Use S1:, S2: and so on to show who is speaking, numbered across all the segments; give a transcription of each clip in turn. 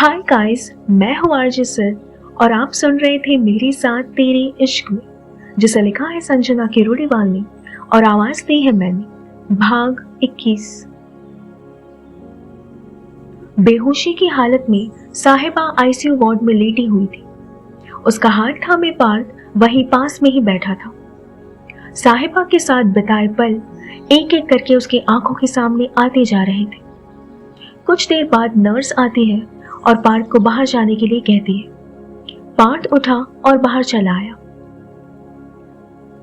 S1: Hi guys, मैं हूँ RJ sir और आप सुन रहे थे मेरे साथ तेरे इश्क में, जिसे लिखा है संजना किरोड़ीवाल ने और आवाज दी है मैंने। भाग 21। बेहोशी की हालत में साहिबा आईसीयू वार्ड में लेटी हुई थी। उसका हाथ थामे पार्थ वहीं पास में ही बैठा था। साहिबा के साथ बिताए पल एक एक करके उसकी आंखों के सामने आते जा रहे थे। कुछ देर बाद नर्स आती है और पार्थ को बाहर जाने के लिए कहती है। पार्थ उठा और बाहर चला आया।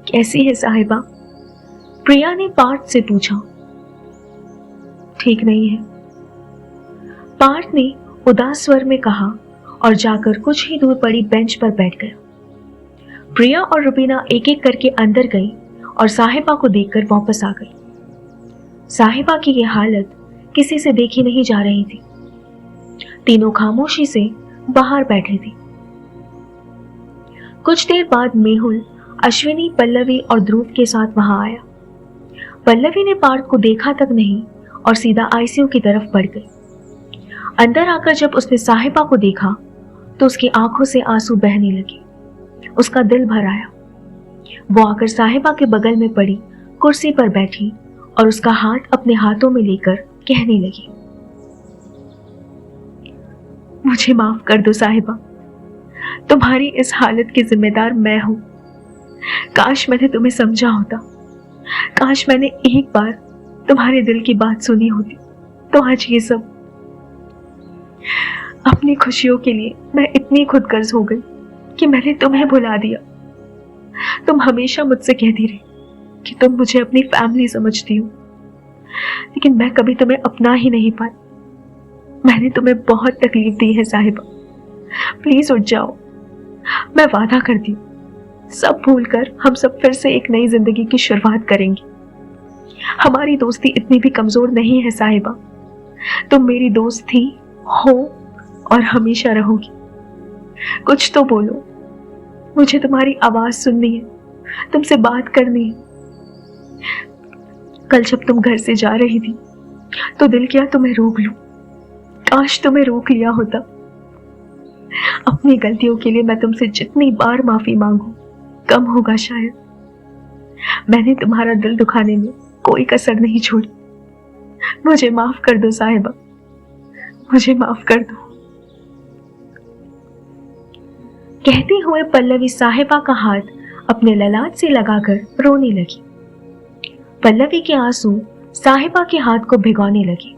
S1: कैसी है साहिबा? प्रिया ने पार्थ से पूछा। ठीक नहीं है, पार्थ ने उदास स्वर में कहा और जाकर कुछ ही दूर पड़ी बेंच पर बैठ गया। प्रिया और रुबीना एक एक करके अंदर गई और साहिबा को देखकर वापस आ गई। साहिबा की यह हालत किसी से देखी नहीं जा रही थी। तीनों खामोशी से बाहर बैठे थे। कुछ देर बाद मेहुल, अश्विनी, पल्लवी और ध्रुव के साथ वहां आया। पल्लवी ने पार्थ को देखा तक नहीं और सीधा आईसीयू की तरफ बढ़ गई। अंदर आकर जब उसने साहिबा को देखा तो उसकी आंखों से आंसू बहने लगे। उसका दिल भर आया। वो आकर साहिबा के बगल में पड़ी कुर्सी पर बैठी और उसका हाथ अपने हाथों में लेकर कहने लगी, मुझे माफ कर दो साहिबा, तुम्हारी इस हालत की जिम्मेदार मैं हूं। काश मैंने तुम्हें समझा होता, काश मैंने एक बार तुम्हारे दिल की बात सुनी होती तो आज ये सब। अपनी खुशियों के लिए मैं इतनी खुदगर्ज हो गई कि मैंने तुम्हें भुला दिया। तुम हमेशा मुझसे कहती रही कि तुम मुझे अपनी फैमिली समझती हो, लेकिन मैं कभी तुम्हें अपना ही नहीं पाई। मैंने तुम्हें बहुत तकलीफ दी है साहिबा, प्लीज उठ जाओ। मैं वादा करती हूँ, सब भूलकर हम सब फिर से एक नई जिंदगी की शुरुआत करेंगे। हमारी दोस्ती इतनी भी कमजोर नहीं है साहिबा। तुम मेरी दोस्त थी, हो और हमेशा रहोगी। कुछ तो बोलो, मुझे तुम्हारी आवाज सुननी है, तुमसे बात करनी है। कल जब तुम घर से जा रही थी तो दिल किया तुम्हें रोक लूं। काश तुम्हें रोक लिया होता। अपनी गलतियों के लिए मैं तुमसे जितनी बार माफी मांगू कम होगा शायद। मैंने तुम्हारा दिल दुखाने में कोई कसर नहीं छोड़ी। मुझे माफ कर दो साहिबा, मुझे माफ कर दो। कहते हुए पल्लवी साहिबा का हाथ अपने ललाट से लगाकर रोने लगी। पल्लवी के आंसू साहिबा के हाथ को भिगोने लगे।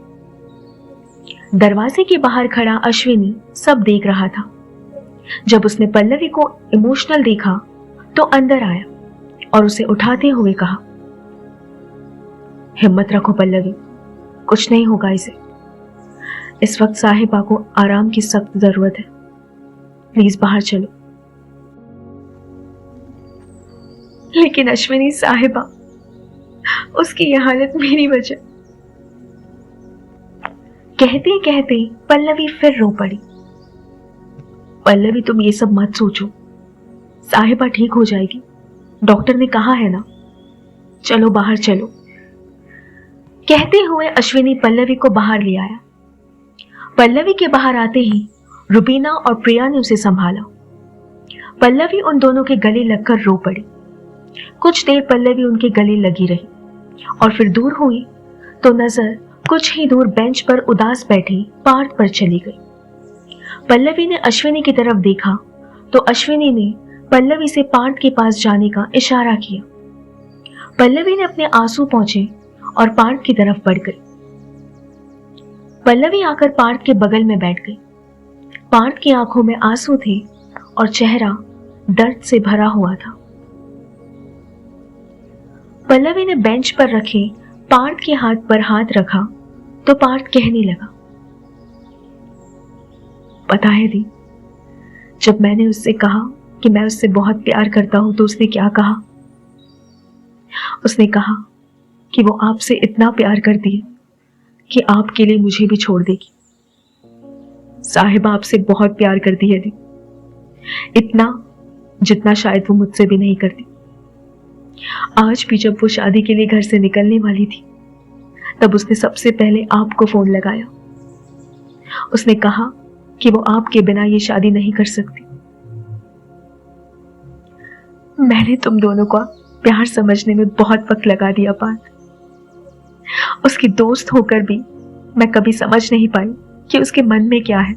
S1: दरवाजे के बाहर खड़ा अश्विनी सब देख रहा था। जब उसने पल्लवी को इमोशनल देखा तो अंदर आया और उसे उठाते हुए कहा, हिम्मत रखो पल्लवी, कुछ नहीं होगा इसे। इस वक्त साहिबा को आराम की सख्त जरूरत है। प्लीज बाहर चलो। लेकिन अश्विनी साहिबा, उसकी यह हालत मेरी वजह। कहते कहते पल्लवी फिर रो पड़ी। पल्लवी, तुम ये सब मत सोचो, साहिबा ठीक हो जाएगी, डॉक्टर ने कहा है ना। चलो बाहर चलो। कहते हुए अश्विनी पल्लवी को बाहर ले आया। पल्लवी के बाहर आते ही रुबीना और प्रिया ने उसे संभाला। पल्लवी उन दोनों के गले लगकर रो पड़ी। कुछ देर पल्लवी उनके गले लगी रही और फिर दूर हुई तो नजर कुछ ही दूर बेंच पर उदास बैठे पार्थ पर चली गई। पल्लवी ने अश्विनी की तरफ देखा तो अश्विनी ने पल्लवी से पार्थ के पास जाने का इशारा किया। पल्लवी ने अपने आंसू पोंछे और पार्थ की तरफ बढ़ गई। पल्लवी आकर पार्थ के बगल में बैठ गई। पार्थ की आंखों में आंसू थे और चेहरा दर्द से भरा हुआ था। पल्लवी ने बेंच पर रखे पार्थ के हाथ पर हाथ रखा तो पार्थ कहने लगा, पता है दी, जब मैंने उससे कहा कि मैं उससे बहुत प्यार करता हूं तो उसने क्या कहा? उसने कहा कि वो आपसे इतना प्यार करती है कि आपके लिए मुझे भी छोड़ देगी। साहिबा आपसे बहुत प्यार करती है दी, इतना जितना शायद वो मुझसे भी नहीं करती। आज भी जब वो शादी के लिए घर से निकलने वाली थी तब उसने सबसे पहले आपको फोन लगाया। उसने कहा कि वो आपके बिना ये शादी नहीं कर सकती। मैंने तुम दोनों का प्यार समझने में बहुत वक्त लगा दिया पार्थ। उसकी दोस्त होकर भी मैं कभी समझ नहीं पाई कि उसके मन में क्या है।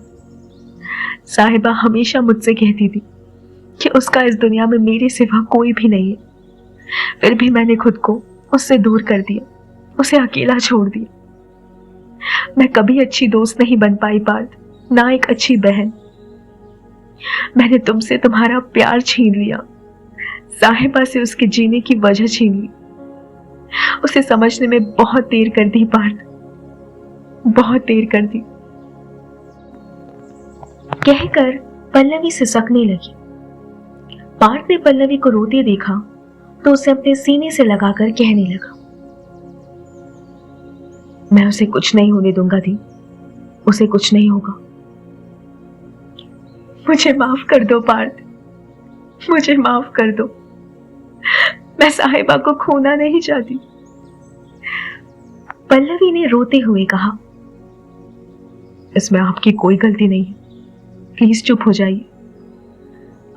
S1: साहिबा हमेशा मुझसे कहती थी कि उसका इस दुनिया में मेरे सिवा कोई भी नहीं है, फिर भी मैंने खुद को उससे दूर कर दिया, उसे अकेला छोड़ दिया। मैं कभी अच्छी दोस्त नहीं बन पाई पार्थ, ना एक अच्छी बहन। मैंने तुमसे तुम्हारा प्यार छीन लिया, साहिबा से उसके जीने की वजह छीन ली। उसे समझने में बहुत देर कर दी पार्थ, बहुत देर कर दी। कहकर पल्लवी सिसकने लगी। पार्थ ने पल्लवी को रोते देखा तो उसे अपने सीने से लगाकर कहने लगा, मैं उसे कुछ नहीं होने दूंगा दी, उसे कुछ नहीं होगा। मुझे माफ कर दो पार्थ, मुझे माफ कर दो। मैं साहिबा को खोना नहीं चाहती। पल्लवी ने रोते हुए कहा, इसमें आपकी कोई गलती नहीं है, प्लीज चुप हो जाइए।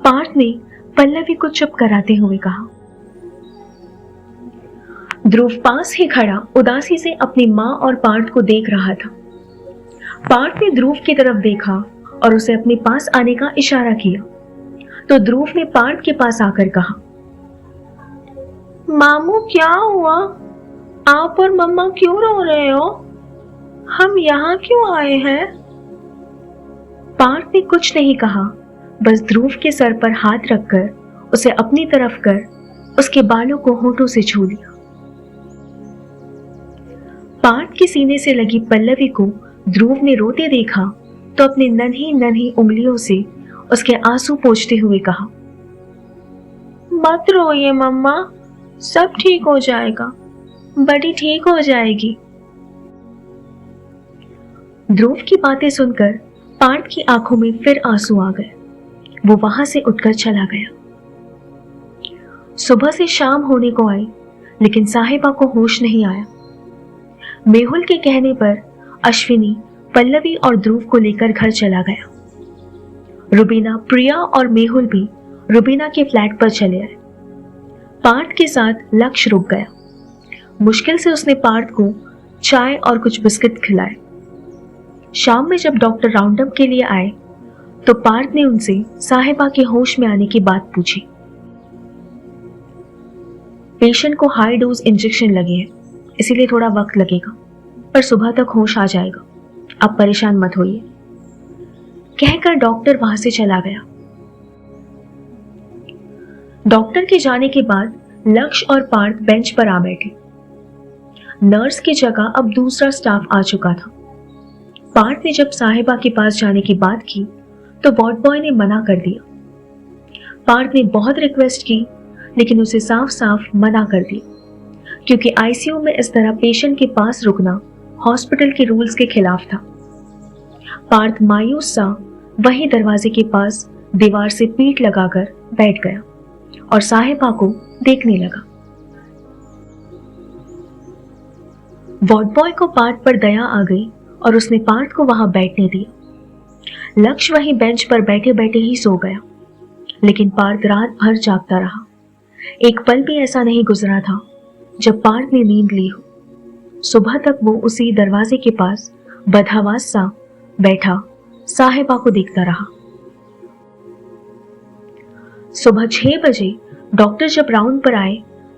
S1: पार्थ ने पल्लवी को चुप कराते हुए कहा। ध्रुव पास ही खड़ा उदासी से अपनी मां और पार्थ को देख रहा था। पार्थ ने ध्रुव की तरफ देखा और उसे अपने पास आने का इशारा किया तो ध्रुव ने पार्थ के पास आकर कहा, मामू क्या हुआ? आप और मम्मा क्यों रो रहे हो? हम यहाँ क्यों आए हैं? पार्थ ने कुछ नहीं कहा, बस ध्रुव के सर पर हाथ रखकर उसे अपनी तरफ कर उसके बालों को होठों से छू लिया। पार्थ के सीने से लगी पल्लवी को ध्रुव ने रोते देखा तो अपनी नन्ही नन्ही उंगलियों से उसके आंसू पोंछते हुए कहा, मत रोइए मम्मा, सब ठीक हो जाएगा, बड़ी ठीक हो जाएगी। ध्रुव की बातें सुनकर पार्थ की आंखों में फिर आंसू आ गए। वो वहां से उठकर चला गया। सुबह से शाम होने को आई लेकिन साहिबा को होश नहीं आया। मेहुल के कहने पर अश्विनी पल्लवी और ध्रुव को लेकर घर चला गया। रुबीना, प्रिया और मेहुल भी रुबीना के फ्लैट पर चले आए। पार्थ के साथ लक्ष्य रुक गया। मुश्किल से उसने पार्थ को चाय और कुछ बिस्किट खिलाए। शाम में जब डॉक्टर राउंडअप के लिए आए तो पार्थ ने उनसे साहिबा के होश में आने की बात पूछी। पेशेंट को हाई डोज इंजेक्शन लगे हैं, इसीलिए थोड़ा वक्त लगेगा, पर सुबह तक होश आ जाएगा, आप परेशान मत होइए, कहकर डॉक्टर वहां से चला गया। डॉक्टर के जाने के बाद लक्ष्य और पार्थ बेंच पर आ बैठे। नर्स की जगह अब दूसरा स्टाफ आ चुका था। पार्थ ने जब साहिबा के पास जाने की बात की तो वार्ड बॉय ने मना कर दिया। पार्थ ने बहुत रिक्वेस्ट की लेकिन उसे साफ साफ मना कर दिया क्योंकि आईसीयू में इस तरह पेशेंट के पास रुकना हॉस्पिटल के रूल्स के खिलाफ था। पार्थ मायूस सा वही दरवाजे के पास दीवार से पीठ लगाकर बैठ गया और साहिबा को देखने लगा। वार्ड बॉय को पार्थ पर दया आ गई और उसने पार्थ को वहां बैठने दिया। लक्ष्य वहीं बेंच पर बैठे बैठे ही सो गया लेकिन पार्थ रात भर जागता रहा। एक पल भी ऐसा नहीं गुजरा था जब पार्थ ने नींद ली हो। सुबह तक वो उसी दरवाजे के पास बदहवास सा बैठा साहिबा को देखता रहा। सुबह 6 बजे डॉक्टर जब राउंड पर आए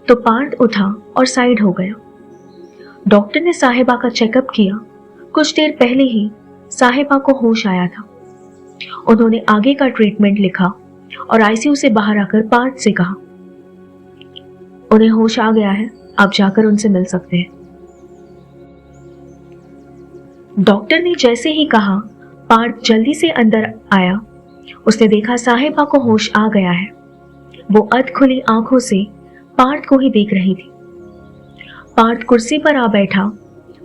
S1: तो पार्थ उठा और साइड हो गया। डॉक्टर ने साहिबा का चेकअप किया। कुछ देर पहले ही साहिबा को होश आया था। उन्होंने आगे का ट्रीटमेंट लिखा और आईसीयू से बाहर आकर पार्थ से कहा, उन्हें होश आ गया है, आप जाकर उनसे मिल सकते हैं। डॉक्टर ने जैसे ही कहा पार्थ जल्दी से अंदर आया। उसने देखा साहिबा को होश आ गया है। वो अध खुली आंखों से पार्थ को ही देख रही थी। पार्थ कुर्सी पर आ बैठा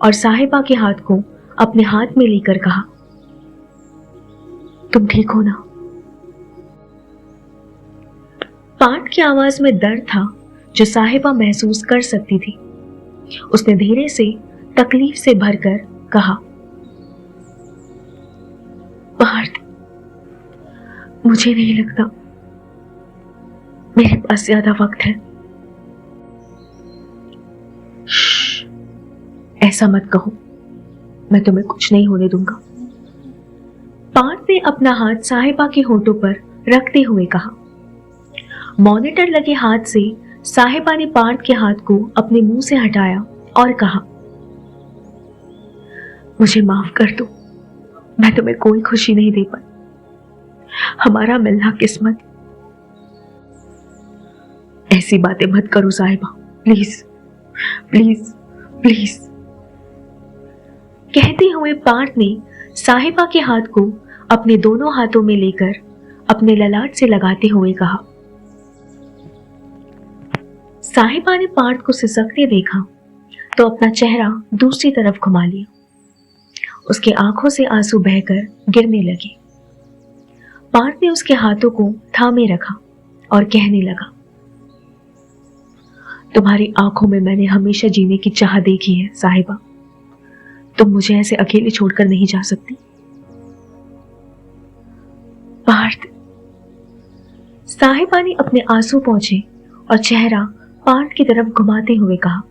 S1: और साहिबा के हाथ को अपने हाथ में लेकर कहा, तुम ठीक हो ना? पार्थ की आवाज में दर्द था जो साहिबा महसूस कर सकती थी। उसने धीरे से तकलीफ से भरकर कहा, पार्थ, मुझे नहीं लगता मेरे पास ज्यादा वक्त है। श्श, ऐसा मत कहो, मैं तुम्हें कुछ नहीं होने दूंगा। पार्थ ने अपना हाथ साहिबा के होठों पर रखते हुए कहा। मॉनिटर लगे हाथ से साहिबा ने पार्थ के हाथ को अपने मुंह से हटाया और कहा, मुझे माफ कर दो, मैं तुम्हें कोई खुशी नहीं दे पाई। हमारा मिलना किस्मत। ऐसी बातें मत करो साहिबा, प्लीज प्लीज प्लीज। कहते हुए पार्थ ने साहिबा के हाथ को अपने दोनों हाथों में लेकर अपने ललाट से लगाते हुए कहा। साहिबा ने पार्थ को सिसकते देखा तो अपना चेहरा दूसरी तरफ घुमा लिया। उसके आंखों से आंसू बहकर गिरने लगे। पार्थ ने उसके हाथों को थामे रखा और कहने लगा, तुम्हारी आंखों में मैंने हमेशा जीने की चाह देखी है साहिबा। तुम मुझे ऐसे अकेले छोड़कर नहीं जा सकती। पार्थ। साहिबा ने अपने आंसू पोंछे और चेहरा पार्थ की तरफ घुमाते हुए कहा।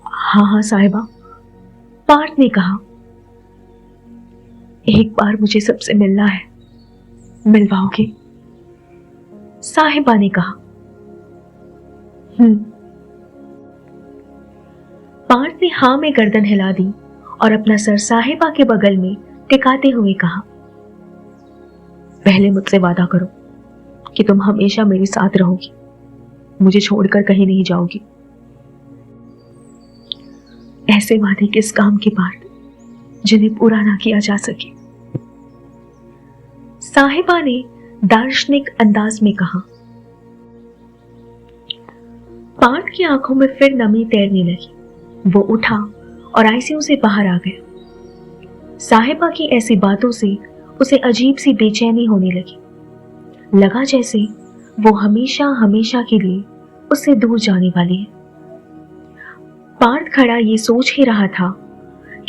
S1: हाँ हाँ साहिबा, पार्थ ने कहा, एक बार मुझे सबसे मिलना है, मिलवाओगे? साहिबा ने कहा। पार्थ ने हाँ में गर्दन हिला दी और अपना सर साहिबा के बगल में टिकाते हुए कहा, पहले मुझसे वादा करो कि तुम हमेशा मेरे साथ रहोगी, मुझे छोड़कर कहीं नहीं जाओगी। ऐसे वादे किस काम के पार्थ, जिन्हें पूरा ना किया जा सके। साहिबा ने दार्शनिक अंदाज में कहा। पार्थ की आंखों में फिर नमी तैरने लगी। वो उठा और आईसीयू से बाहर आ गया। साहिबा की ऐसी बातों से उसे अजीब सी बेचैनी होने लगी। लगा जैसे वो हमेशा हमेशा के लिए उससे दूर जाने वाली है। पार्थ खड़ा ये सोच ही रहा था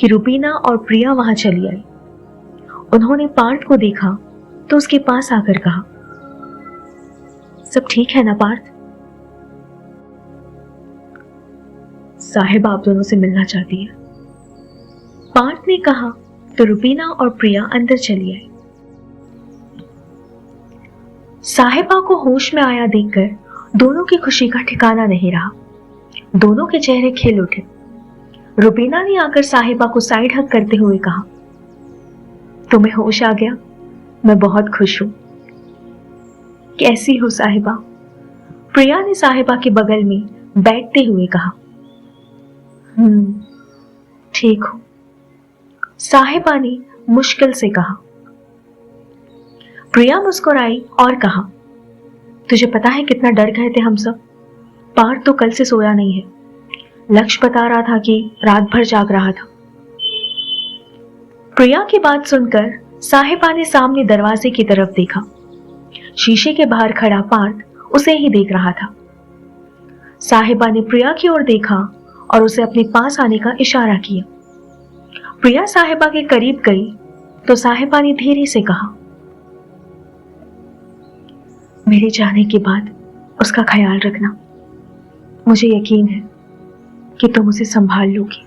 S1: कि रुबीना और प्रिया वहां चली आई। उन्होंने पार्थ को देखा तो उसके पास आकर कहा, सब ठीक है ना पार्थ? साहिबा आप दोनों से मिलना चाहती है, पार्थ ने कहा तो रुबीना और प्रिया अंदर चली आई। साहिबा को होश में आया देखकर दोनों की खुशी का ठिकाना नहीं रहा। दोनों के चेहरे खिल उठे। रुबीना ने आकर साहिबा को साइड हक करते हुए कहा, तुम्हें होश आ गया? मैं बहुत खुश हूं। कैसी हो साहिबा? प्रिया ने साहिबा के बगल में बैठते हुए कहा। ठीक हूं, साहिबा ने मुश्किल से कहा। प्रिया मुस्कुराई और कहा, तुझे पता है कितना डर गए थे हम सब? पार्थ तो कल से सोया नहीं है। लक्ष्य बता रहा था कि रात भर जाग रहा था। प्रिया की बात सुनकर साहिबा ने सामने दरवाजे की तरफ देखा। शीशे के बाहर खड़ा पार्थ उसे ही देख रहा था। साहिबा ने प्रिया की ओर देखा और उसे अपने पास आने का इशारा किया। प्रिया साहिबा के करीब गई तो साहिबा ने धीरे से कहा, मेरे जाने के बाद उसका ख्याल रखना। मुझे यकीन है कि तुम उसे संभाल लोगी।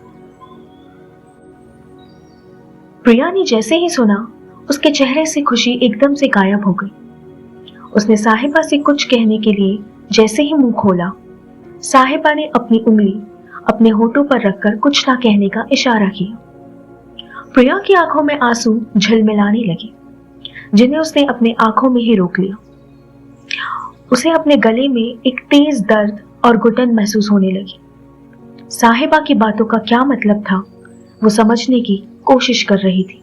S1: प्रिया ने जैसे ही सुना, उसके चेहरे से खुशी एकदम से गायब हो गई। उसने साहिबा से कुछ कहने के लिए जैसे ही मुंह खोला, साहिबा ने अपनी उंगली अपने होठों पर रखकर कुछ ना कहने का इशारा किया। प्रिया की आंखों में आंसू झलमिलाने लगे, जिन्हें उसने अपने आंखों में ही रोक लिया। उसे अपने गले में एक तेज दर्द और घुटन महसूस होने लगी। साहिबा की बातों का क्या मतलब था, वो समझने की कोशिश कर रही थी।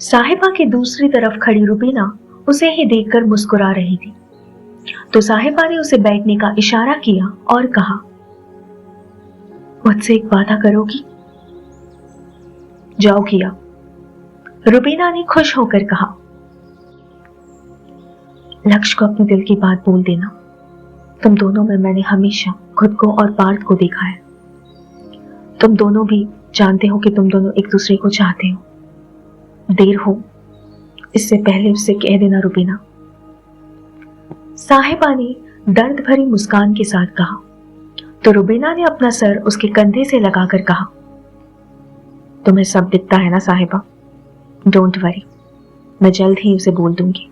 S1: साहिबा के दूसरी तरफ खड़ी रुबीना उसे ही देखकर मुस्कुरा रही थी, तो साहिबा ने उसे बैठने का इशारा किया और कहा, मुझसे एक वादा करोगी? जाओ किया, रुबीना ने खुश होकर कहा। लक्ष्य को अपने दिल की बात बोल देना। तुम दोनों में मैंने हमेशा खुद को और पार्थ को देखा है। तुम दोनों भी जानते हो कि तुम दोनों एक दूसरे को चाहते हो। देर हो इससे पहले उससे कह देना रुबीना। साहिबा ने दर्द भरी मुस्कान के साथ कहा तो रुबीना ने अपना सर उसके कंधे से लगाकर कहा, तुम्हें सब दिखता है ना साहिबा, डोंट वरी, मैं जल्द ही उसे बोल दूंगी।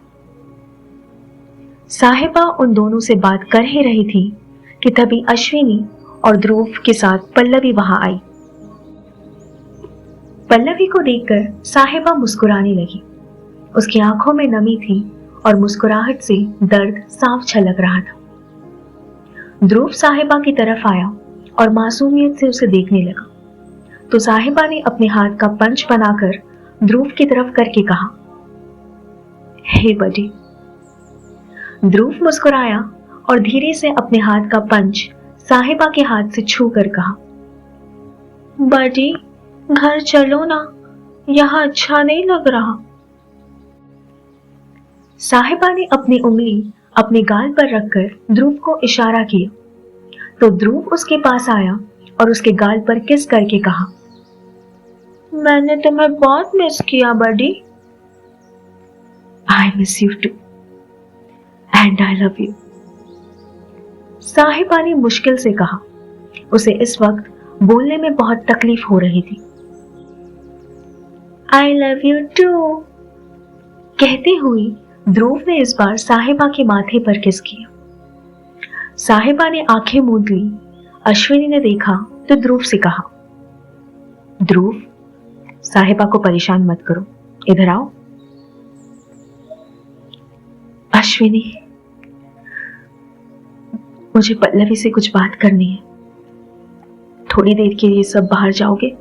S1: साहिबा उन दोनों से बात कर ही रही थी कि तभी अश्विनी और ध्रुव के साथ पल्लवी वहां आई। पल्लवी को देखकर साहिबा मुस्कुराने लगी। उसकी आंखों में नमी थी और मुस्कुराहट से दर्द साफ छलक रहा था। ध्रुव साहिबा की तरफ आया और मासूमियत से उसे देखने लगा तो साहिबा ने अपने हाथ का पंच बनाकर ध्रुव की तरफ करके कहा, हे बडी। ध्रुव मुस्कुराया और धीरे से अपने हाथ का पंच साहिबा के हाथ से छू कर कहा, बडी घर चलो ना, यहां अच्छा नहीं लग रहा। साहिबा ने अपनी उंगली अपने गाल पर रखकर ध्रुव को इशारा किया तो ध्रुव उसके पास आया और उसके गाल पर किस करके कहा, मैंने तुम्हें बहुत मिस किया buddy. I miss you too and I love you. Sahiba ने मुश्किल से कहा। उसे इस वक्त बोलने में बहुत तकलीफ हो रही थी। आई लव यू टू कहते हुए ध्रुव ने इस बार साहिबा के माथे पर किस किया। साहिबा ने आंखें मूंद ली। अश्विनी ने देखा तो ध्रुव से कहा, ध्रुव, साहिबा को परेशान मत करो, इधर आओ। अश्विनी, मुझे पल्लवी से कुछ बात करनी है, थोड़ी देर के लिए सब बाहर जाओगे?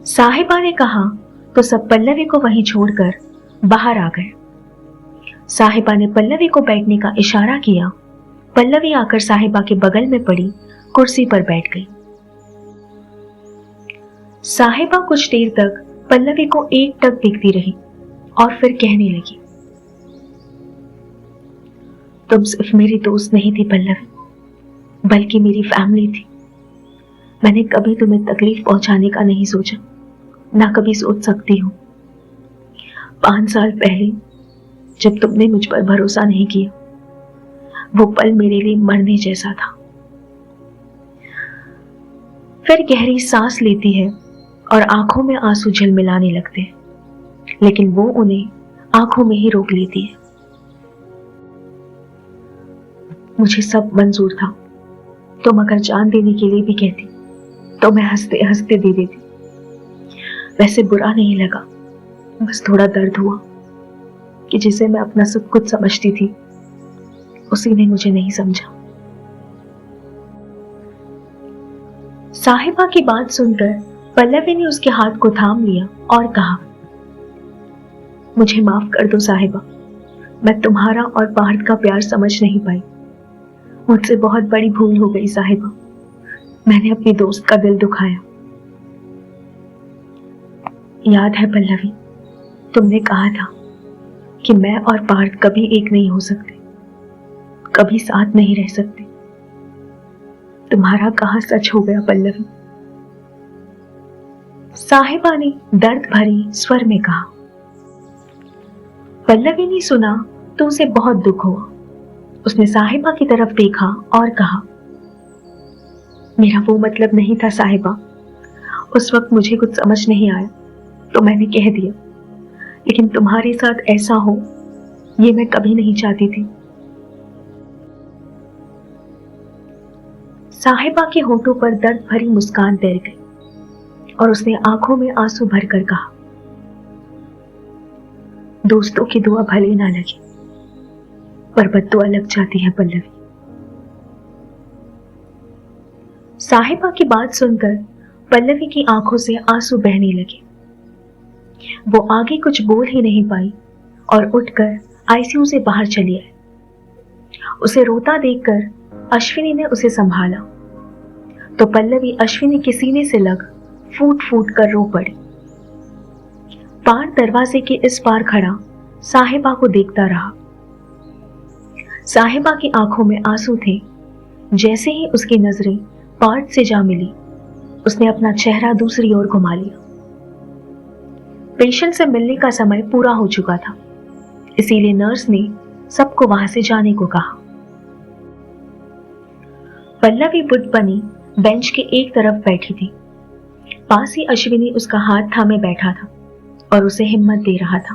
S1: साहिबा ने कहा तो सब पल्लवी को वहीं छोड़कर बाहर आ गए। साहिबा ने पल्लवी को बैठने का इशारा किया। पल्लवी आकर साहिबा के बगल में पड़ी कुर्सी पर बैठ गई। साहिबा कुछ देर तक पल्लवी को एकटक देखती रही और फिर कहने लगी, तुम सिर्फ मेरी दोस्त नहीं थी पल्लवी, बल्कि मेरी फैमिली थी। मैंने कभी तुम्हें तकलीफ पहुंचाने का नहीं सोचा, ना कभी सोच सकती हूं। 5 साल पहले जब तुमने मुझ पर भरोसा नहीं किया, वो पल मेरे लिए मरने जैसा था। फिर गहरी सांस लेती है और आंखों में आंसू झलमिलाने लगते हैं, लेकिन वो उन्हें आंखों में ही रोक लेती है। मुझे सब मंजूर था, तुम अगर जान देने के लिए भी कहती तो मैं हंसते हंसते दे देती। वैसे बुरा नहीं लगा, बस थोड़ा दर्द हुआ कि जिसे मैं अपना सब कुछ समझती थी, उसी ने मुझे नहीं समझा। साहिबा की बात सुनकर पल्लवी ने उसके हाथ को थाम लिया और कहा, मुझे माफ कर दो साहिबा, मैं तुम्हारा और पार्थ का प्यार समझ नहीं पाई। मुझसे बहुत बड़ी भूल हो गई साहिबा, मैंने अपनी दोस्त का दिल दुखाया। याद है पल्लवी, तुमने कहा था कि मैं और पार्थ कभी एक नहीं हो सकते, कभी साथ नहीं रह सकते। तुम्हारा कहा सच हो गया पल्लवी। साहिबा ने दर्द भरी स्वर में कहा। पल्लवी ने सुना तो उसे बहुत दुख हुआ। उसने साहिबा की तरफ देखा और कहा, मेरा वो मतलब नहीं था साहिबा, उस वक्त मुझे कुछ समझ नहीं आया तो मैंने कह दिया, लेकिन तुम्हारे साथ ऐसा हो ये मैं कभी नहीं चाहती थी। साहिबा के होठों पर दर्द भरी मुस्कान तैर गई और उसने आंखों में आंसू भरकर कहा, दोस्तों की दुआ भले ना लगे पर बद्दुआ लग जाती है पल्लवी। साहिबा की बात सुनकर पल्लवी की आंखों से आंसू बहने लगे। वो आगे कुछ बोल ही नहीं पाई और उठकर आईसीयू से बाहर चली आई। उसे रोता देखकर अश्विनी ने उसे संभाला तो पल्लवी अश्विनी के सीने से लग फूट फूट कर रो पड़ी। पार दरवाजे के इस पार खड़ा साहिबा को देखता रहा। साहिबा की आंखों में आंसू थे। जैसे ही उसकी नजरें पार्थ से जा मिली, उसने अपना चेहरा दूसरी ओर घुमा लिया। पेशेंट से मिलने का समय पूरा हो चुका था, इसीलिए नर्स ने सबको वहां से जाने को कहा। पल्लवी बुद्ध बनी बेंच के एक तरफ बैठी थी। पास ही अश्विनी उसका हाथ थामे बैठा था और उसे हिम्मत दे रहा था।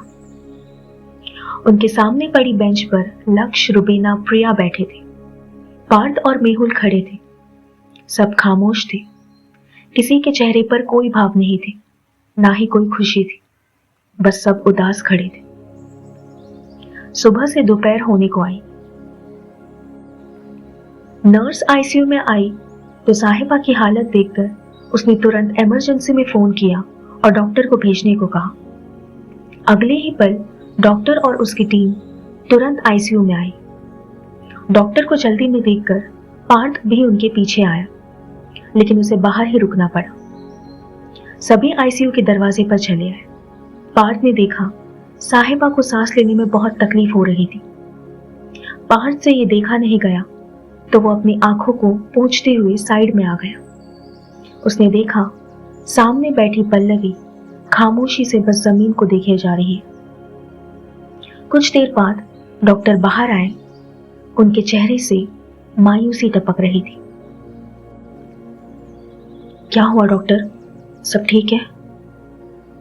S1: उनके सामने पड़ी बेंच पर लक्ष्य, रुबीना, प्रिया बैठे थे। पार्थ और मेहुल खड़े थे। सब खामोश थे। किसी के चेहरे पर कोई भाव नहीं थे, ना ही कोई खुशी थी। बस सब उदास खड़े थे। सुबह से दोपहर होने को आई। नर्स आईसीयू में आई तो साहिबा की हालत देखकर उसने तुरंत इमरजेंसी में फोन किया और डॉक्टर को भेजने को कहा। अगले ही पल डॉक्टर और उसकी टीम तुरंत आईसीयू में आई। डॉक्टर को जल्दी में देखकर पार्थ भी उनके पीछे आया, लेकिन उसे बाहर ही रुकना पड़ा। सभी आईसीयू के दरवाजे पर चले आए। पार्थ ने देखा साहिबा को सांस लेने में बहुत तकलीफ हो रही थी। पार्थ से ये देखा नहीं गया तो वो अपनी आंखों को पोंछते हुए साइड में आ गया। उसने देखा सामने बैठी पल्लवी खामोशी से बस जमीन को देखे जा रही है। कुछ देर बाद डॉक्टर बाहर आए। उनके चेहरे से मायूसी टपक रही थी। क्या हुआ डॉक्टर, सब ठीक है?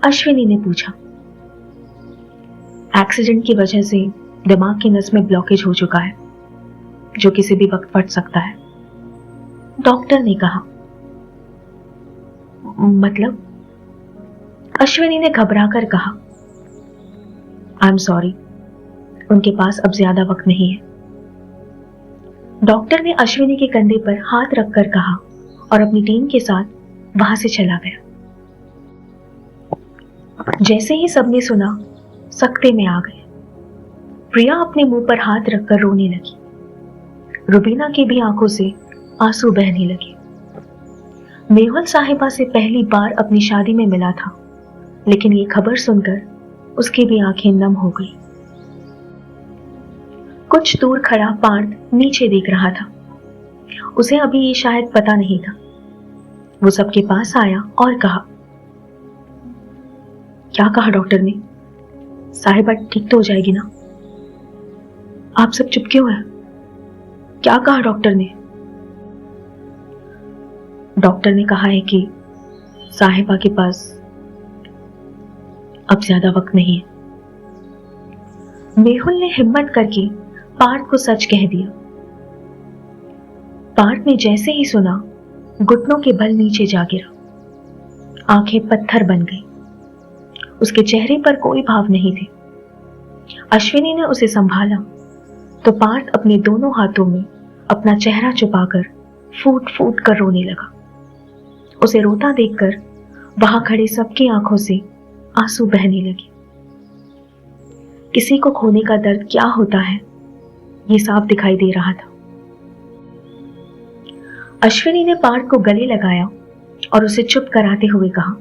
S1: अश्विनी ने पूछा। एक्सीडेंट की वजह से दिमाग की नस में ब्लॉकेज हो चुका है, जो किसी भी वक्त फट सकता है, डॉक्टर ने कहा। मतलब? अश्विनी ने घबराकर कहा। आई एम सॉरी, उनके पास अब ज्यादा वक्त नहीं है, डॉक्टर ने अश्विनी के कंधे पर हाथ रखकर कहा और अपनी टीम के साथ वहां से चला गया। जैसे ही सबने सुना, सकते में आ गए। प्रिया अपने मुंह पर हाथ रखकर रोने लगी। रुबीना की भी आंखों से आंसू बहने लगे। मेहुल साहिबा से पहली बार अपनी शादी में मिला था, लेकिन ये खबर सुनकर उसकी भी आंखें नम हो गई। कुछ दूर खड़ा पार्थ नीचे देख रहा था। उसे अभी ये शायद पता नहीं था। वो सबके पास आया और कहा। क्या कहा डॉक्टर ने? साहिबा ठीक तो हो जाएगी ना? आप सब चुप क्यों हैं? क्या कहा डॉक्टर ने? डॉक्टर ने कहा है कि साहिबा के पास अब ज्यादा वक्त नहीं है। मेहुल ने हिम्मत करके पार्थ को सच कह दिया। पार्थ ने जैसे ही सुना, घुटनों के बल नीचे जा गिरा। आंखें पत्थर बन गई। उसके चेहरे पर कोई भाव नहीं थे। अश्विनी ने उसे संभाला तो पार्थ अपने दोनों हाथों में अपना चेहरा छुपाकर फूट फूट कर रोने लगा। उसे रोता देखकर वहां खड़े सबकी आंखों से आंसू बहने लगे। किसी को खोने का दर्द क्या होता है, ये साफ दिखाई दे रहा था। अश्विनी ने पार्थ को गले लगाया और उसे चुप कराते हुए कहा,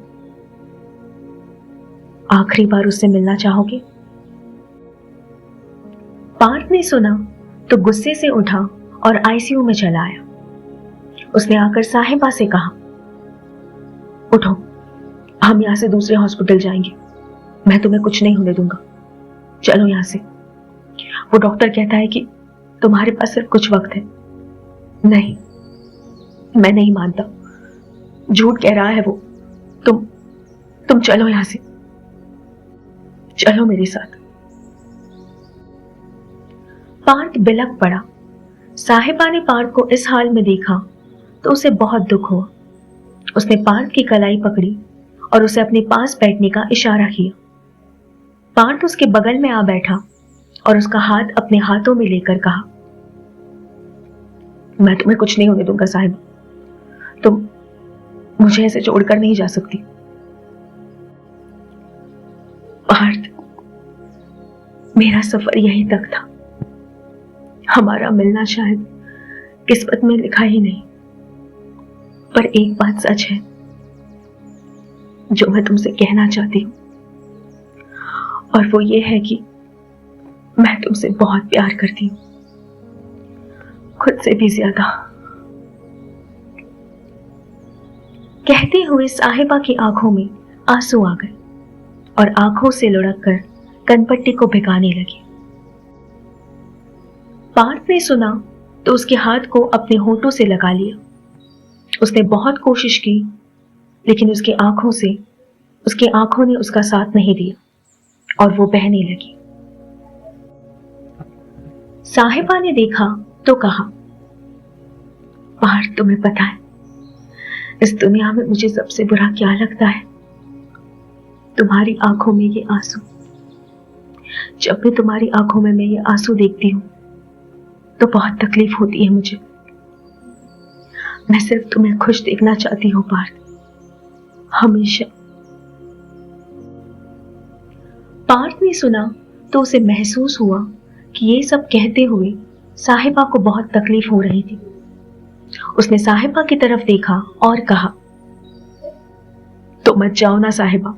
S1: आखिरी बार उससे मिलना चाहोगे? पार्थ ने सुना तो गुस्से से उठा और आईसीयू में चला आया। उसने आकर साहिबा से कहा, उठो, हम यहां से दूसरे हॉस्पिटल जाएंगे। मैं तुम्हें कुछ नहीं होने दूंगा, चलो यहां से। वो डॉक्टर कहता है कि तुम्हारे पास सिर्फ कुछ वक्त है। नहीं, मैं नहीं मानता, झूठ कह रहा है वो। तुम चलो यहां से, चलो मेरे साथ। पार्थ बिलक पड़ा। साहिबा ने पार्थ को इस हाल में देखा तो उसे बहुत दुख हुआ। उसने पार्थ की कलाई पकड़ी और उसे अपने पास बैठने का इशारा किया। पार्थ उसके बगल में आ बैठा और उसका हाथ अपने हाथों में लेकर कहा, मैं तुम्हें कुछ नहीं होने दूंगा साहिब, तुम मुझे ऐसे छोड़कर नहीं जा सकती। पार्थ, मेरा सफर यहीं तक था। हमारा मिलना शायद किस्मत में लिखा ही नहीं, पर एक बात सच है जो मैं तुमसे कहना चाहती हूं, और वो ये है कि मैं तुमसे बहुत प्यार करती हूं, खुद से भी ज्यादा। कहते हुए साहिबा की आंखों में आंसू आ गए। और आंखों से लुढ़क कर कनपट्टी को भिगाने लगी। पार्थ ने सुना तो उसके हाथ को अपने होठों से लगा लिया। उसने बहुत कोशिश की, लेकिन उसकी आंखों ने उसका साथ नहीं दिया और वो बहने लगी। साहिबा ने देखा तो कहा, पार्थ, तुम्हें पता है इस दुनिया में मुझे सबसे बुरा क्या लगता है? तुम्हारी आंखों में ये आंसू। जब भी तुम्हारी आंखों में मैं ये आंसू देखती हूँ तो बहुत तकलीफ होती है मुझे। मैं सिर्फ तुम्हें खुश देखना चाहती हूँ पार्थ, हमेशा। पार्थ ने सुना तो उसे महसूस हुआ कि ये सब कहते हुए साहिबा को बहुत तकलीफ हो रही थी। उसने साहिबा की तरफ देखा और कहा, तो मत जाओ ना साहिबा,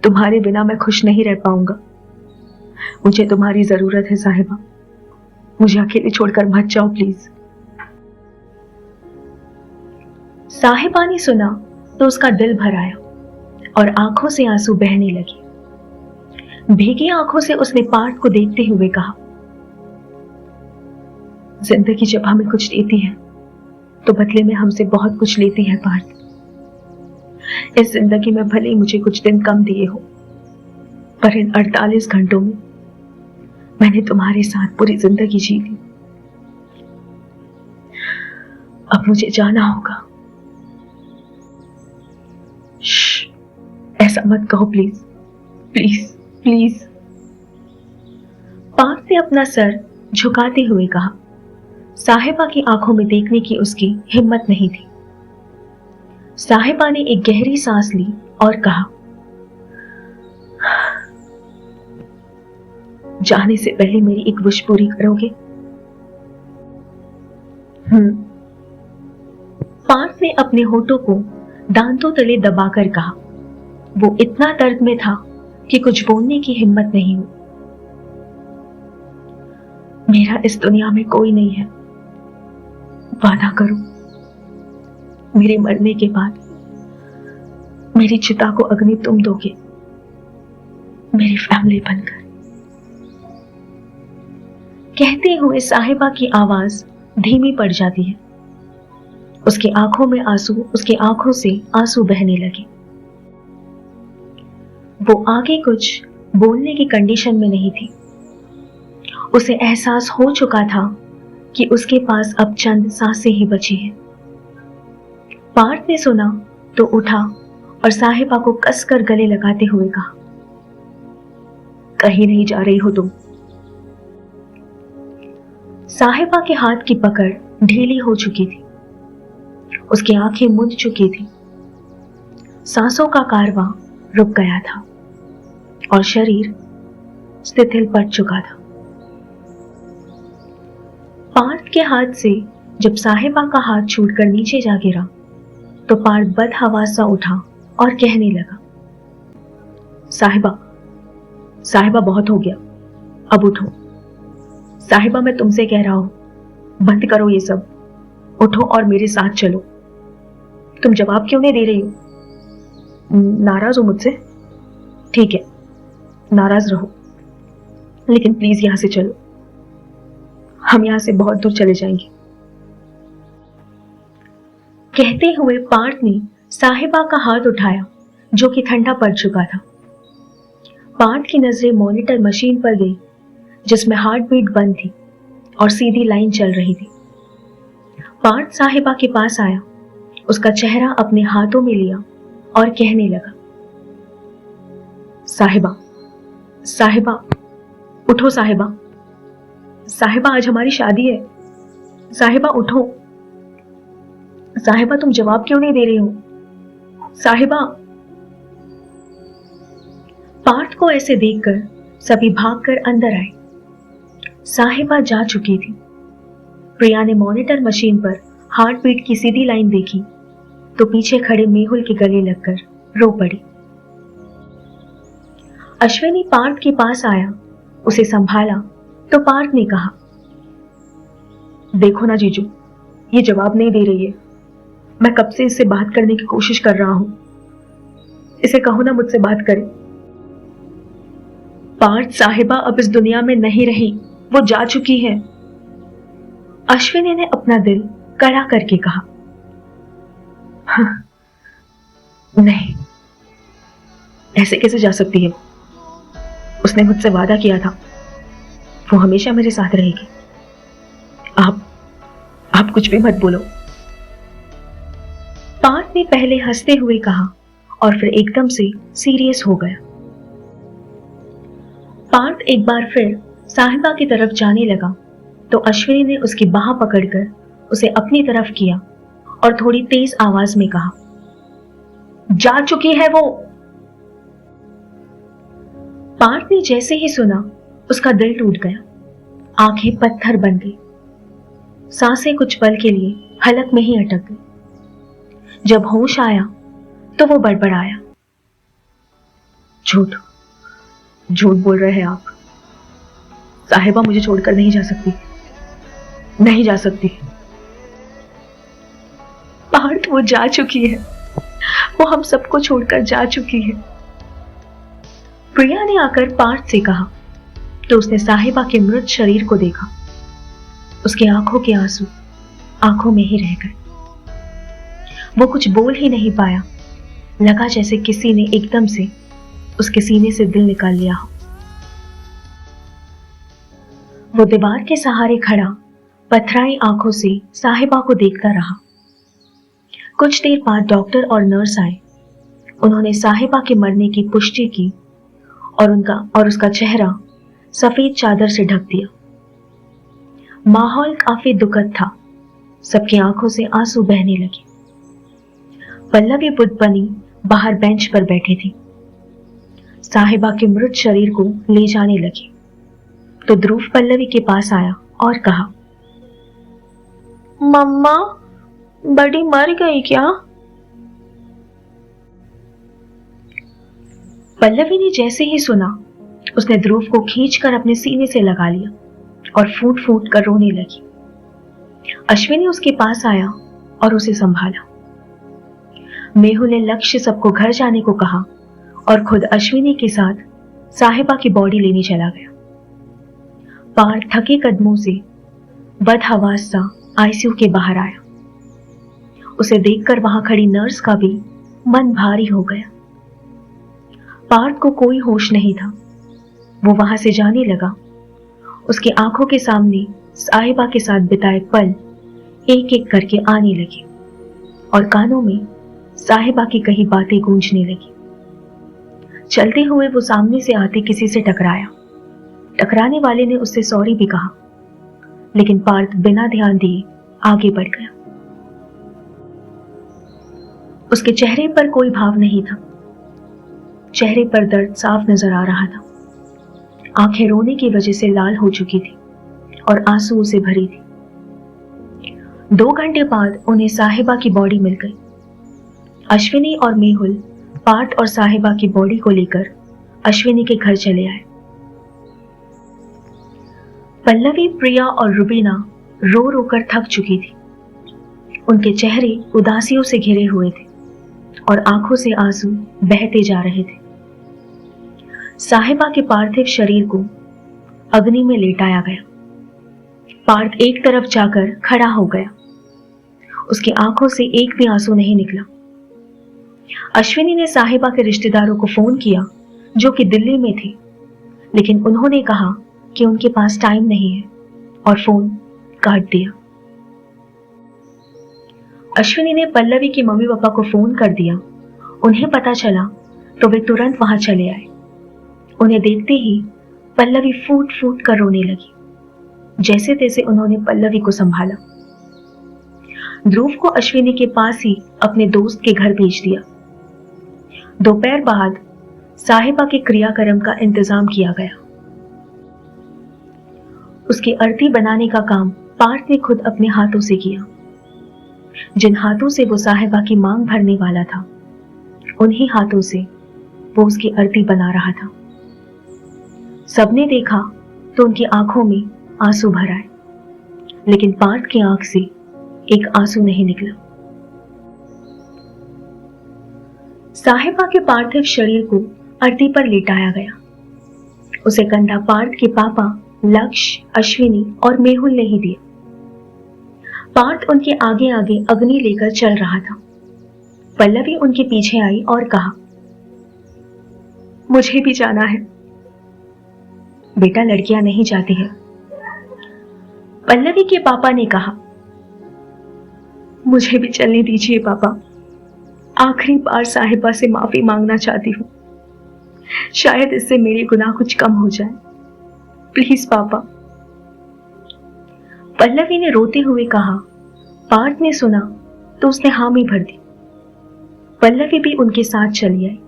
S1: तुम्हारे बिना मैं खुश नहीं रह पाऊंगा। मुझे तुम्हारी जरूरत है साहिबा, मुझे अकेले छोड़कर मत जाओ प्लीज। साहिबा ने सुना तो उसका दिल भर आया और आंखों से आंसू बहने लगे। भीगी आंखों से उसने पार्थ को देखते हुए कहा, जिंदगी जब हमें कुछ देती है तो बदले में हमसे बहुत कुछ लेती है पार्थ। इस जिंदगी में भले ही मुझे कुछ दिन कम दिए हो, पर इन 48 घंटों में मैंने तुम्हारे साथ पूरी जिंदगी जी ली। अब मुझे जाना होगा। ऐसा मत कहो प्लीज, प्लीज प्लीज। पार्थ ने अपना सर झुकाते हुए कहा। साहिबा की आंखों में देखने की उसकी हिम्मत नहीं थी। साहिबा ने एक गहरी सांस ली और कहा, जाने से पहले मेरी एक विश पूरी करोगे? पार्थ ने अपने होठों को दांतों तले दबाकर कहा। वो इतना दर्द में था कि कुछ बोलने की हिम्मत नहीं हुई। मेरा इस दुनिया में कोई नहीं है। वादा करो, मेरे मरने के बाद मेरी चिता को अग्नि तुम दोगे, मेरी फैमिली बनकर। कहते हुए साहिबा की आवाज धीमी पड़ जाती है। उसकी आंखों से आंसू बहने लगे। वो आगे कुछ बोलने की कंडीशन में नहीं थी। उसे एहसास हो चुका था कि उसके पास अब चंद सांसें ही बची हैं। पार्थ ने सुना तो उठा और साहिबा को कसकर गले लगाते हुए कहा, कहीं नहीं जा रही हो तुम। साहिबा के हाथ की पकड़ ढीली हो चुकी थी। उसकी आंखें मूंद चुकी थी। सांसों का कारवां रुक गया था और शरीर शिथिल पड़ चुका था। पार्थ के हाथ से जब साहिबा का हाथ छूटकर नीचे जा गिरा तो पार्थ बदहवास सा उठा और कहने लगा, साहिबा बहुत हो गया, अब उठो। साहिबा, मैं तुमसे कह रहा हूं, बंद करो ये सब, उठो और मेरे साथ चलो। तुम जवाब क्यों नहीं दे रही हो? नाराज हो मुझसे? ठीक है, नाराज रहो, लेकिन प्लीज यहां से चलो। हम यहां से बहुत दूर चले जाएंगे। कहते हुए पार्थ ने साहिबा का हाथ उठाया जो कि ठंडा पड़ चुका था। पार्थ की नजरें मॉनिटर मशीन पर गई जिसमें हार्ट बीट बंद थी और सीधी लाइन चल रही थी। पार्थ साहिबा के पास आया, उसका चेहरा अपने हाथों में लिया और कहने लगा, साहिबा उठो। साहिबा आज हमारी शादी है। साहिबा उठो। साहिबा तुम जवाब क्यों नहीं दे रही हो? साहिबा। पार्थ को ऐसे देखकर सभी भागकर अंदर आए। साहिबा जा चुकी थी। प्रिया ने मॉनिटर मशीन पर हार्ट बीट की सीधी लाइन देखी तो पीछे खड़े मेहुल के गले लगकर रो पड़ी। अश्विनी पार्थ के पास आया, उसे संभाला तो पार्थ ने कहा, देखो ना जीजू, ये जवाब नहीं दे रही है। मैं कब से इससे बात करने की कोशिश कर रहा हूं। इसे कहो ना मुझसे बात करे। पार्थ साहिबा अब इस दुनिया में नहीं रही, वो जा चुकी है। अश्विनी ने अपना दिल कड़ा करके कहा। हाँ, नहीं, ऐसे कैसे जा सकती है वो? उसने मुझसे वादा किया था, वो हमेशा मेरे साथ रहेगी। आप कुछ भी मत बोलो। पार्थ ने पहले हंसते हुए कहा और फिर एकदम से सीरियस हो गया। पार्थ एक बार फिर साहिबा की तरफ जाने लगा तो अश्विनी ने उसकी बाह पकड़कर उसे अपनी तरफ किया और थोड़ी तेज आवाज में कहा, जा चुकी है वो। पार्थ ने जैसे ही सुना उसका दिल टूट गया, आंखें पत्थर बन गई, सांसें कुछ पल के लिए हलक में ही अटक गई। जब होश आया तो वो बड़बड़ाया, झूठ झूठ बोल रहे हैं आप। साहिबा मुझे छोड़कर नहीं जा सकती, नहीं जा सकती। पार्थ, वो जा चुकी है, वो हम सबको छोड़कर जा चुकी है। प्रिया ने आकर पार्थ से कहा तो उसने साहिबा के मृत शरीर को देखा। उसकी आंखों के आंसू आंखों में ही रह गए। वो कुछ बोल ही नहीं पाया, लगा जैसे किसी ने एकदम से उसके सीने से दिल निकाल लिया हो। वो दीवार के सहारे खड़ा पथराई आंखों से साहिबा को देखता रहा। कुछ देर बाद डॉक्टर और नर्स आए। उन्होंने साहिबा के मरने की पुष्टि की और उसका चेहरा सफेद चादर से ढक दिया। माहौल काफी दुखद था, सबकी आंखों से आंसू बहने लगे। पल्लवी बुद्ध बनी बाहर बेंच पर बैठी थी। साहिबा के मृत शरीर को ले जाने लगी तो ध्रुव पल्लवी के पास आया और कहा, मम्मा, बड़ी मर गई क्या? पल्लवी ने जैसे ही सुना उसने ध्रुव को खींचकर अपने सीने से लगा लिया और फूट फूट कर रोने लगी। अश्विनी उसके पास आया और उसे संभाला। मेहुल ने लक्ष्य सबको घर जाने को कहा और खुद अश्विनी के साथ साहिबा की बॉडी लेने चला गया। पार्थ थके कदमों से बदहवास सा आईसीयू के बाहर आया। उसे देखकर वहां खड़ी नर्स का भी मन भारी हो गया। पार्थ को कोई होश नहीं था। वो वहां से जाने लगा। उसकी आंखों के सामने साहिबा के साथ बिताए पल एक एक करके आने लगे और कानों में साहिबा की कही बातें गूंजने लगी। चलते हुए वो सामने से आते किसी से टकराया। टकराने वाले ने उससे सॉरी भी कहा, लेकिन पार्थ बिना ध्यान दिए आगे बढ़ गया। उसके चेहरे पर कोई भाव नहीं था। चेहरे पर दर्द साफ नजर आ रहा था। आंखें रोने की वजह से लाल हो चुकी थी और आंसुओं से भरी थी। 2 घंटे बाद उन्हें साहिबा की बॉडी मिल गई। अश्विनी और मेहुल पार्थ और साहिबा की बॉडी को लेकर अश्विनी के घर चले आए। पल्लवी, प्रिया और रुबीना रो रो कर थक चुकी थी। उनके चेहरे उदासियों से घिरे हुए थे और आंखों से आंसू बहते जा रहे थे। साहिबा के पार्थिव शरीर को अग्नि में लेटाया गया। पार्थ एक तरफ जाकर खड़ा हो गया। उसकी आंखों से एक भी आंसू नहीं निकला। अश्विनी ने साहिबा के रिश्तेदारों को फोन किया जो कि दिल्ली में थे, लेकिन उन्होंने कहा कि उनके पास टाइम नहीं है और फोन काट दिया। अश्विनी ने पल्लवी के मम्मी पापा को फोन कर दिया। उन्हें पता चला तो वे तुरंत वहां चले आए। उन्हें देखते ही पल्लवी फूट फूट कर रोने लगी। जैसे तैसे उन्होंने पल्लवी को संभाला। ध्रुव को अश्विनी के पास ही अपने दोस्त के घर भेज दिया। दोपहर बाद साहिबा के क्रियाक्रम का इंतजाम किया गया। उसकी अर्थी बनाने का काम पार्थ ने खुद अपने हाथों से किया। जिन हाथों से वो साहिबा की मांग भरने वाला था, उन्हीं हाथों से वो उसकी अर्थी बना रहा था। सबने देखा तो उनकी आंखों में आंसू भर आए, लेकिन पार्थ की आंख से एक आंसू नहीं निकला। साहिबा के पार्थिव शरीर को अर्थी पर लेटाया गया। उसे कंधा पार्थ के पापा लक्ष्य, अश्विनी और मेहुल ने ही दिया। पार्थ उनके आगे आगे अग्नि लेकर चल रहा था। पल्लवी उनके पीछे आई और कहा, मुझे भी जाना है। बेटा, लड़कियां नहीं जाती है। पल्लवी के पापा ने कहा, मुझे भी चलने दीजिए पापा। आखिरी बार साहिबा से माफी मांगना चाहती हूँ। शायद इससे मेरे गुनाह कुछ कम हो जाए। प्लीज पापा। पल्लवी ने रोते हुए कहा। पार्थ ने सुना तो उसने हामी भर दी। पल्लवी भी उनके साथ चली आई।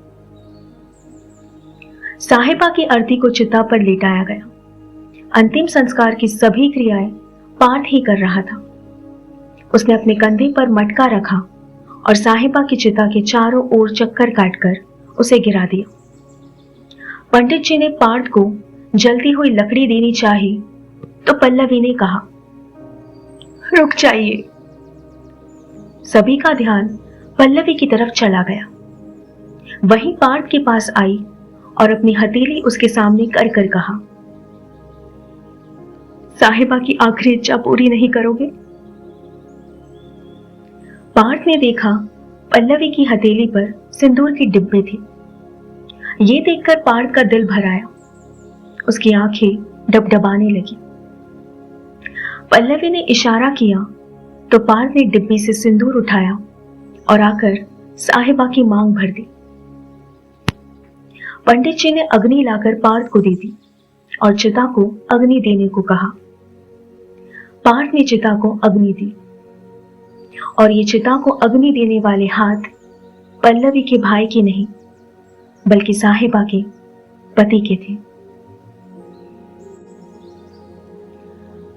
S1: साहिबा की अर्थी को चिता पर लेटाया गया। अंतिम संस्कार की सभी क्रियाएं पार्थ ही कर रहा था। उसने अपने कंधे पर मटका रखा और साहिबा की चिता के चारों ओर चक्कर काटकर उसे गिरा दिया। पंडित जी ने पार्थ को जलती हुई लकड़ी देनी चाही तो पल्लवी ने कहा, रुक जाइए। सभी का ध्यान पल्लवी की तरफ चला गया। वहीं पार्थ के पास आई और अपनी हथेली उसके सामने कर कर कहा, साहिबा की आखिरी इच्छा पूरी नहीं करोगे? पार्थ ने देखा पल्लवी की हथेली पर सिंदूर के डिब्बे थे। ये देखकर पार्थ का दिल भर आया। उसकी आंखें डबडबाने लगी। पल्लवी ने इशारा किया तो पार्थ ने डिब्बी से सिंदूर उठाया और आकर साहिबा की मांग भर दी। पंडित जी ने अग्नि लाकर पार्थ को दे दी और चिता को अग्नि देने को कहा। पार्थ ने चिता को अग्नि दी और ये चिता को अग्नि देने वाले हाथ पल्लवी के भाई के नहीं बल्कि साहिबा के पति के थे।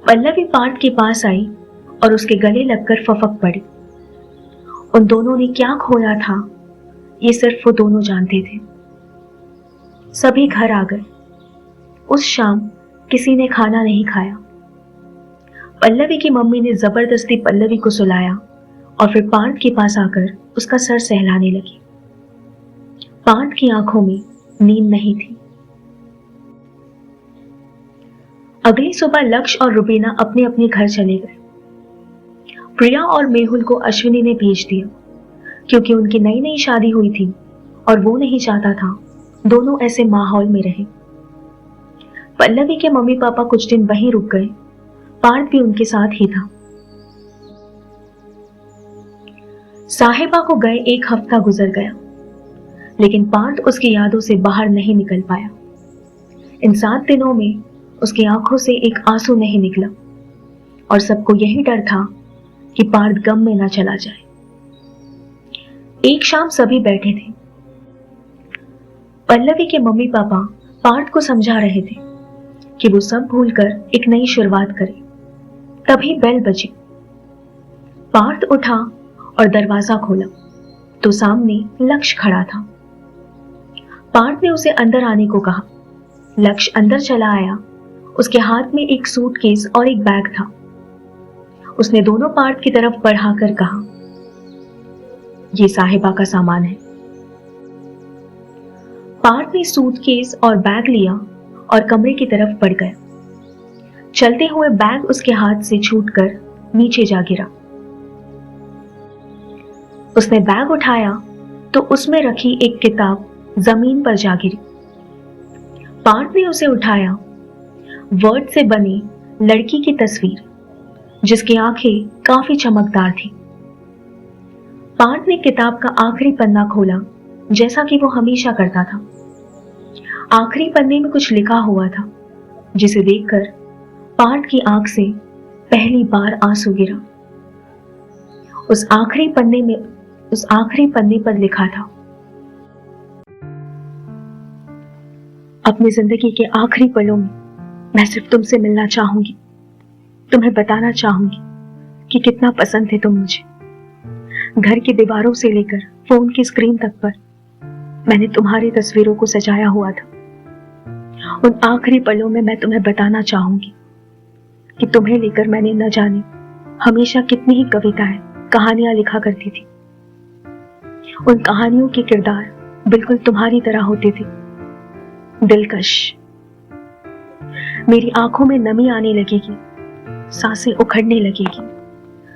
S1: पल्लवी पार्थ के पास आई और उसके गले लगकर फफक पड़ी। उन दोनों ने क्या खोया था ये सिर्फ वो दोनों जानते थे। सभी घर आ गए। उस शाम किसी ने खाना नहीं खाया। पल्लवी की मम्मी ने जबरदस्ती पल्लवी को सुलाया और फिर पार्थ के पास आकर उसका सर सहलाने लगी। पार्थ की आंखों में नींद नहीं थी। अगली सुबह लक्ष्य और रुबीना अपने अपने घर चले गए। प्रिया और मेहुल को अश्विनी ने भेज दिया क्योंकि उनकी नई नई शादी हुई थी और वो नहीं चाहता था दोनों ऐसे माहौल में रहे। पल्लवी के मम्मी पापा कुछ दिन वहीं रुक गए। पार्थ भी उनके साथ ही था। साहिबा को गए एक हफ्ता गुजर गया, लेकिन पार्थ उसकी यादों से बाहर नहीं निकल पाया। इन 7 दिनों में उसकी आंखों से एक आंसू नहीं निकला और सबको यही डर था कि पार्थ गम में ना चला जाए। एक शाम सभी बैठे थे। पल्लवी के मम्मी पापा पार्थ को समझा रहे थे कि वो सब भूलकर एक नई शुरुआत करे। तभी बेल बजी। पार्थ उठा और दरवाजा खोला तो सामने लक्ष्य खड़ा था। पार्थ ने उसे अंदर आने को कहा। लक्ष्य अंदर चला आया। उसके हाथ में एक सूटकेस और एक बैग था। उसने दोनों पार्थ की तरफ बढ़ाकर कहा, ये साहिबा का सामान है। पार्थ ने सूटकेस और बैग लिया और कमरे की तरफ बढ़ गया। चलते हुए बैग उसके हाथ से छूटकर नीचे जा गिरा। उसने बैग उठाया तो उसमें रखी एक किताब जमीन पर जा गिरी। पार्थ ने उसे उठाया। वर्ड से बनी लड़की की तस्वीर जिसकी आंखें काफी चमकदार थी। पार्थ ने किताब का आखिरी पन्ना खोला जैसा कि वो हमेशा करता था। आखिरी पन्ने में कुछ लिखा हुआ था जिसे देखकर पार्थ की आंख से पहली बार आंसू गिरा। उस आखिरी पन्ने पर लिखा था, अपनी जिंदगी के आखिरी पलों में मैं सिर्फ तुमसे मिलना चाहूंगी। तुम्हें बताना चाहूंगी कि कितना पसंद थे तुम मुझे। घर की दीवारों से लेकर फोन की स्क्रीन तक पर मैंने तुम्हारी तस्वीरों को सजाया हुआ था। उन आखिरी पलों में मैं तुम्हें बताना चाहूंगी कि तुम्हें लेकर मैंने न जाने हमेशा कितनी ही कविताएं, कहानियां लिखा करती थी। उन कहानियों के किरदार बिल्कुल तुम्हारी तरह होते थे, दिलकश, मेरी आंखों में नमी आने लगेगी, सांसें उखड़ने लगेगी,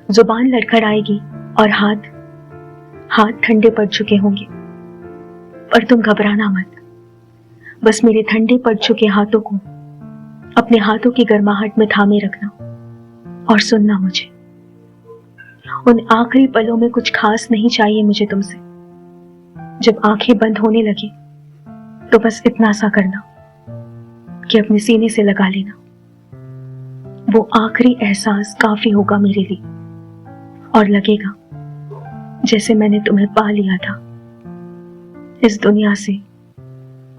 S1: जुबान लड़खड़ाएगी और हाथ ठंडे पड़ चुके होंगे। पर तुम घबराना मत, बस मेरे ठंडे पड़ चुके हाथों को अपने हाथों की गर्माहट में थामे रखना और सुनना मुझे। उन आखिरी पलों में कुछ खास नहीं चाहिए मुझे तुमसे। जब आंखें बंद होने लगे तो बस इतना सा करना कि अपने सीने से लगा लेना। वो आखिरी एहसास काफी होगा मेरे लिए और लगेगा जैसे मैंने तुम्हें पा लिया था इस दुनिया से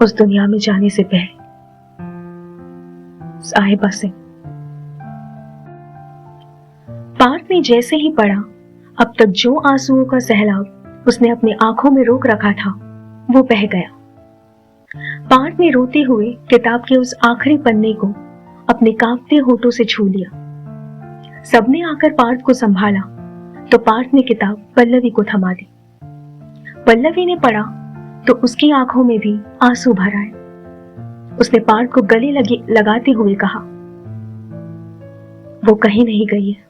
S1: उस दुनिया में जाने से पहले। साहिबा सिंह। पार्थ ने जैसे ही पढ़ा, अब तक जो आंसुओं का सैलाब उसने अपनी आंखों में रोक रखा था वो बह गया। पार्थ ने रोते हुए किताब के उस आखिरी पन्ने को अपने कांपते होठों से छू लिया। सबने आकर पार्थ को संभाला तो पार्थ ने किताब पल्लवी को थमा दी। पल्लवी ने पढ़ा तो उसकी आंखों में भी आंसू भर आए। उसने पार्थ को गले लगाते हुए कहा, वो कहीं नहीं गई है,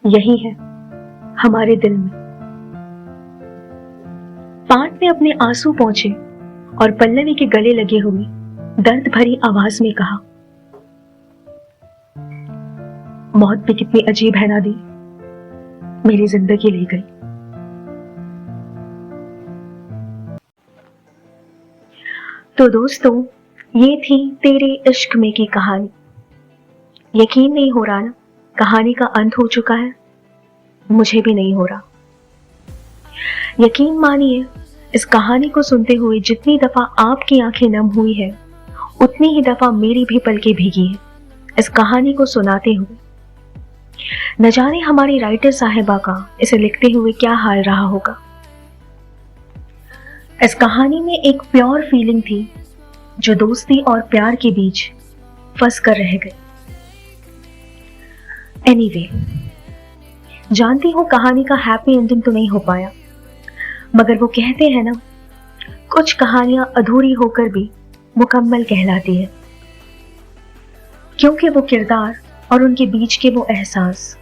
S1: यही है हमारे दिल में। पार्थ ने अपने आंसू पोंछे और पल्लवी के गले लगे हुए दर्द भरी आवाज में कहा, मौत भी कितनी अजीब है ना दी, मेरी जिंदगी ले गई। तो दोस्तों, ये थी तेरे इश्क में की कहानी। यकीन नहीं हो रहा ना, कहानी का अंत हो चुका है। मुझे भी नहीं हो रहा। यकीन मानिए, इस कहानी को सुनते हुए जितनी दफा आपकी आंखें नम हुई है, उतनी ही दफा मेरी भी पलकें भीगी है इस कहानी को सुनाते हुए। न जाने हमारी राइटर साहिबा का इसे लिखते हुए क्या हाल रहा होगा। इस कहानी में एक प्योर फीलिंग थी जो दोस्ती और प्यार के बीच फंस कर रह गई। एनीवे, जानती हूं कहानी का हैप्पी एंडिंग तो नहीं हो पाया, मगर वो कहते हैं ना, कुछ कहानियां अधूरी होकर भी मुकम्मल कहलाती है, क्योंकि वो किरदार और उनके बीच के वो एहसास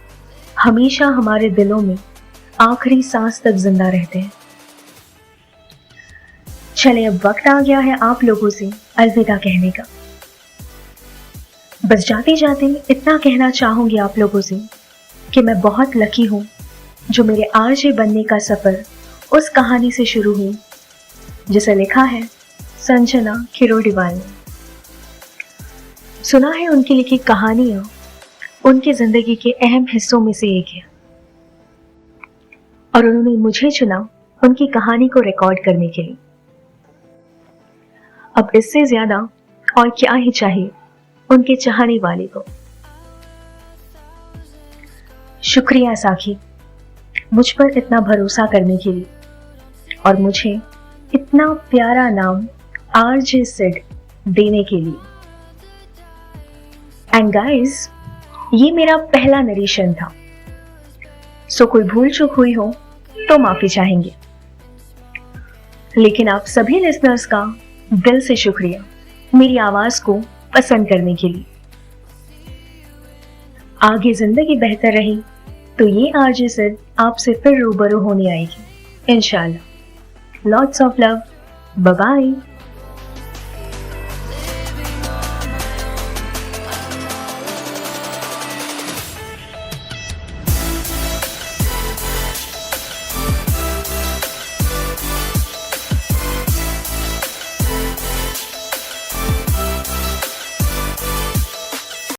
S1: हमेशा हमारे दिलों में आखिरी सांस तक जिंदा रहते हैं। चले, अब वक्त आ गया है आप लोगों से अलविदा कहने का। बस जाते जाते इतना कहना चाहूंगी आप लोगों से कि मैं बहुत लकी हूं जो मेरे आरजे बनने का सफर उस कहानी से शुरू हुई जिसे लिखा है संजना खिरोड़ीवाल ने। सुना है उनकी लिखी कहानियां उनकी जिंदगी के अहम हिस्सों में से एक है और उन्होंने मुझे चुना उनकी कहानी को रिकॉर्ड करने के लिए। अब इससे ज्यादा और क्या ही चाहिए उनके चाहने वाले को। शुक्रिया साखी, मुझ पर इतना भरोसा करने के लिए और मुझे इतना प्यारा नाम आरजे सिड देने के लिए। एंड गाइस, ये मेरा पहला नरेशन था, सो कोई भूल चूक हुई हो तो माफी चाहेंगे, लेकिन आप सभी लिसनर्स का दिल से शुक्रिया मेरी आवाज को पसंद करने के लिए। आगे जिंदगी बेहतर रही तो ये आरजे सिड आपसे फिर रूबरू होने आएगी इंशाल्लाह। Lots of love, bye bye.